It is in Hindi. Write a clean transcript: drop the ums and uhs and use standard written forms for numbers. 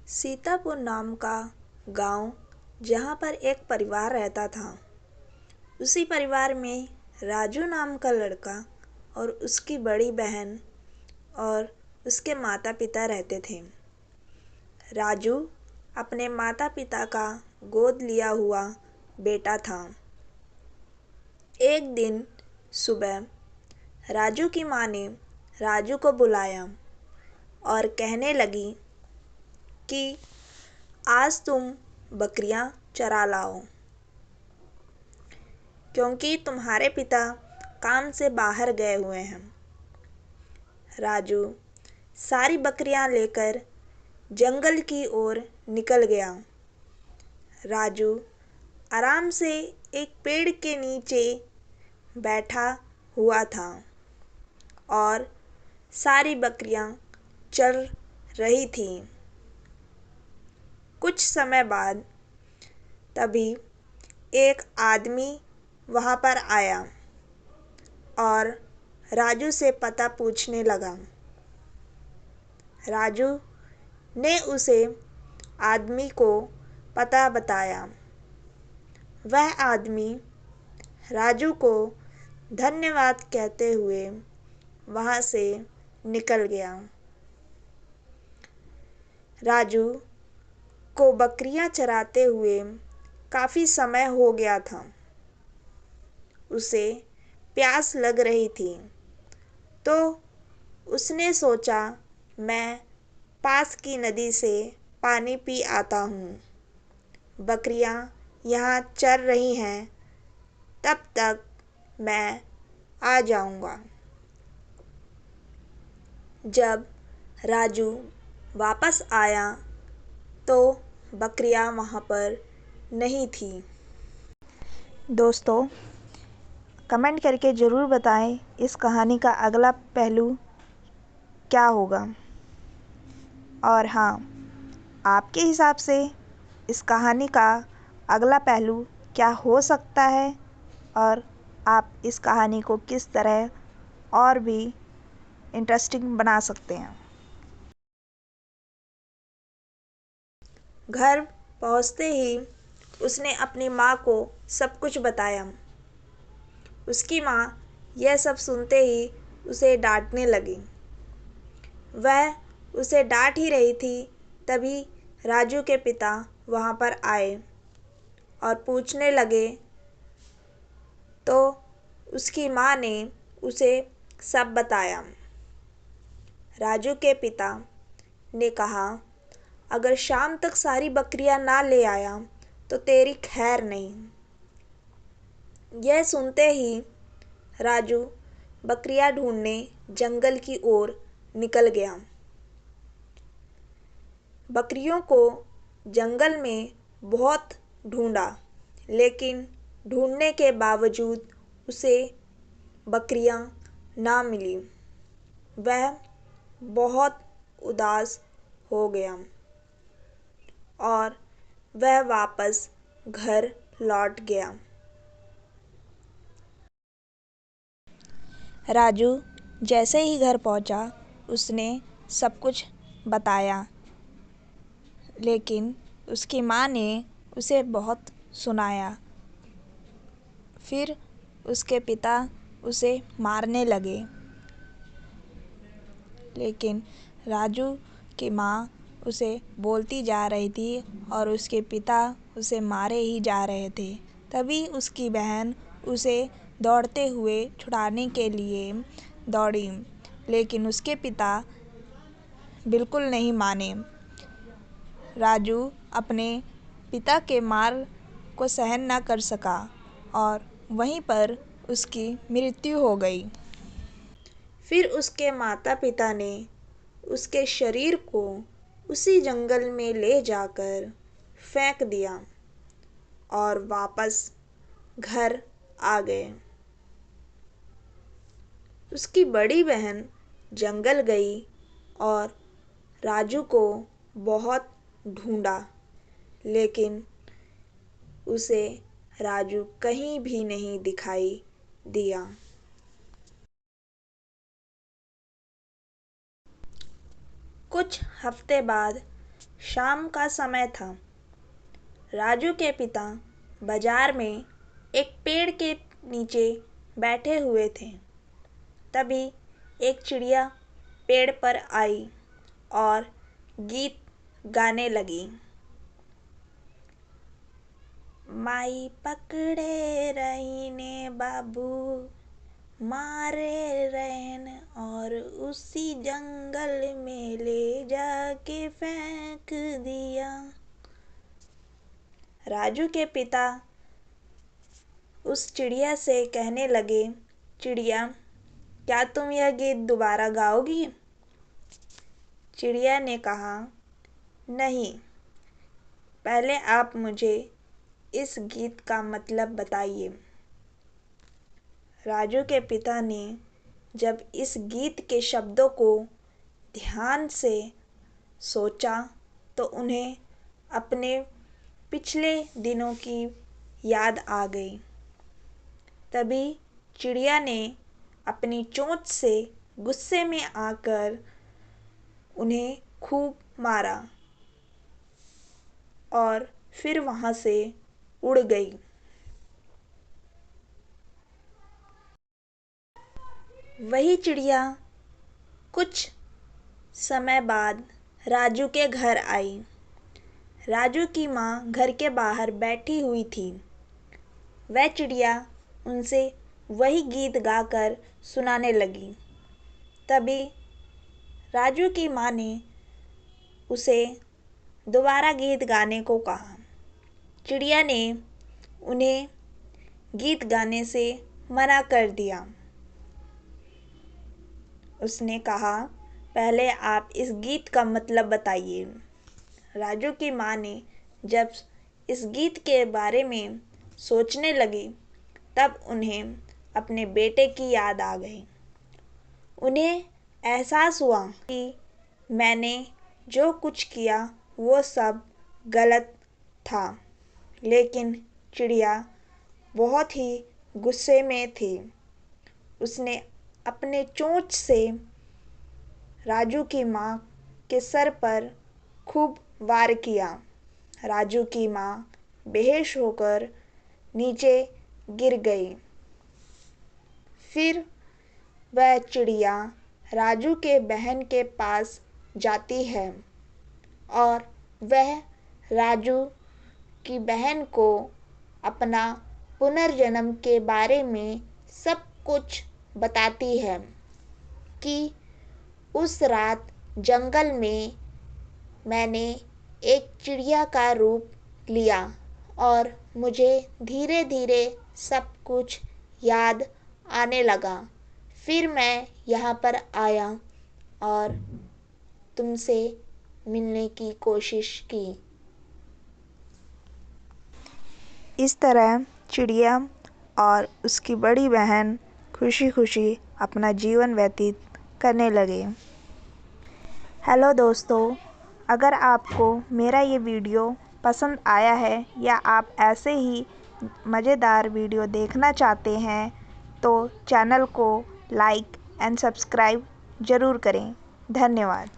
सीतापुर नाम का गांव जहाँ पर एक परिवार रहता था। उसी परिवार में राजू नाम का लड़का और उसकी बड़ी बहन और उसके माता पिता रहते थे। राजू अपने माता पिता का गोद लिया हुआ बेटा था। एक दिन सुबह राजू की माँ ने राजू को बुलाया और कहने लगी कि आज तुम बकरियां चरा लाओ, क्योंकि तुम्हारे पिता काम से बाहर गए हुए हैं। राजू सारी बकरियां लेकर जंगल की ओर निकल गया। राजू आराम से एक पेड़ के नीचे बैठा हुआ था और सारी बकरियां चर रही थीं। कुछ समय बाद तभी एक आदमी वहाँ पर आया और राजू से पता पूछने लगा। राजू ने उसे आदमी को पता बताया। वह आदमी राजू को धन्यवाद कहते हुए वहाँ से निकल गया। राजू को बकरियां चराते हुए काफ़ी समय हो गया था। उसे प्यास लग रही थी, तो उसने सोचा मैं पास की नदी से पानी पी आता हूँ। बकरियां यहाँ चर रही हैं, तब तक मैं आ जाऊँगा। जब राजू वापस आया तो बकरियां वहाँ पर नहीं थी। दोस्तों, कमेंट करके ज़रूर बताएं इस कहानी का अगला पहलू क्या होगा। और हाँ, आपके हिसाब से इस कहानी का अगला पहलू क्या हो सकता है और आप इस कहानी को किस तरह और भी इंटरेस्टिंग बना सकते हैं। घर पहुँचते ही उसने अपनी माँ को सब कुछ बताया। उसकी माँ यह सब सुनते ही उसे डांटने लगी। वह उसे डांट ही रही थी, तभी राजू के पिता वहाँ पर आए और पूछने लगे, तो उसकी माँ ने उसे सब बताया। राजू के पिता ने कहा, अगर शाम तक सारी बकरियां ना ले आया तो तेरी खैर नहीं। यह सुनते ही राजू बकरियां ढूंढने जंगल की ओर निकल गया। बकरियों को जंगल में बहुत ढूंढा, लेकिन ढूंढने के बावजूद उसे बकरियां ना मिली। वह बहुत उदास हो गया और वह वापस घर लौट गया। राजू जैसे ही घर पहुंचा, उसने सब कुछ बताया, लेकिन उसकी माँ ने उसे बहुत सुनाया। फिर उसके पिता उसे मारने लगे, लेकिन राजू की माँ उसे बोलती जा रही थी और उसके पिता उसे मारे ही जा रहे थे। तभी उसकी बहन उसे दौड़ते हुए छुड़ाने के लिए दौड़ी, लेकिन उसके पिता बिल्कुल नहीं माने। राजू अपने पिता के मार को सहन न कर सका और वहीं पर उसकी मृत्यु हो गई। फिर उसके माता पिता ने उसके शरीर को उसी जंगल में ले जाकर फेंक दिया और वापस घर आ गए। उसकी बड़ी बहन जंगल गई और राजू को बहुत ढूंढा, लेकिन उसे राजू कहीं भी नहीं दिखाई दिया। कुछ हफ्ते बाद शाम का समय था। राजू के पिता बाजार में एक पेड़ के नीचे बैठे हुए थे। तभी एक चिड़िया पेड़ पर आई और गीत गाने लगी। माई पकड़े रही ने बाबू, मारे रहन और उसी जंगल में ले जाके फेंक दिया। राजू के पिता उस चिड़िया से कहने लगे, चिड़िया, क्या तुम यह गीत दोबारा गाओगी? चिड़िया ने कहा, नहीं, पहले आप मुझे इस गीत का मतलब बताइए। राजू के पिता ने जब इस गीत के शब्दों को ध्यान से सोचा तो उन्हें अपने पिछले दिनों की याद आ गई। तभी चिड़िया ने अपनी चोंच से गुस्से में आकर उन्हें खूब मारा और फिर वहाँ से उड़ गई। वही चिड़िया कुछ समय बाद राजू के घर आई। राजू की माँ घर के बाहर बैठी हुई थी। वह चिड़िया उनसे वही गीत गाकर सुनाने लगी। तभी राजू की माँ ने उसे दोबारा गीत गाने को कहा। चिड़िया ने उन्हें गीत गाने से मना कर दिया। उसने कहा, पहले आप इस गीत का मतलब बताइए। राजू की माँ ने जब इस गीत के बारे में सोचने लगी तब उन्हें अपने बेटे की याद आ गई। उन्हें एहसास हुआ कि मैंने जो कुछ किया वो सब गलत था। लेकिन चिड़िया बहुत ही गुस्से में थी। उसने अपने चोंच से राजू की माँ के सर पर खूब वार किया। राजू की माँ बेहोश होकर नीचे गिर गई। फिर वह चिड़िया राजू के बहन के पास जाती है और वह राजू की बहन को अपना पुनर्जन्म के बारे में सब कुछ बताती है कि उस रात जंगल में मैंने एक चिड़िया का रूप लिया और मुझे धीरे धीरे सब कुछ याद आने लगा। फिर मैं यहाँ पर आया और तुमसे मिलने की कोशिश की। इस तरह चिड़िया और उसकी बड़ी बहन खुशी खुशी अपना जीवन व्यतीत करने लगे। हेलो दोस्तों, अगर आपको मेरा ये वीडियो पसंद आया है या आप ऐसे ही मज़ेदार वीडियो देखना चाहते हैं तो चैनल को लाइक एंड सब्सक्राइब ज़रूर करें। धन्यवाद।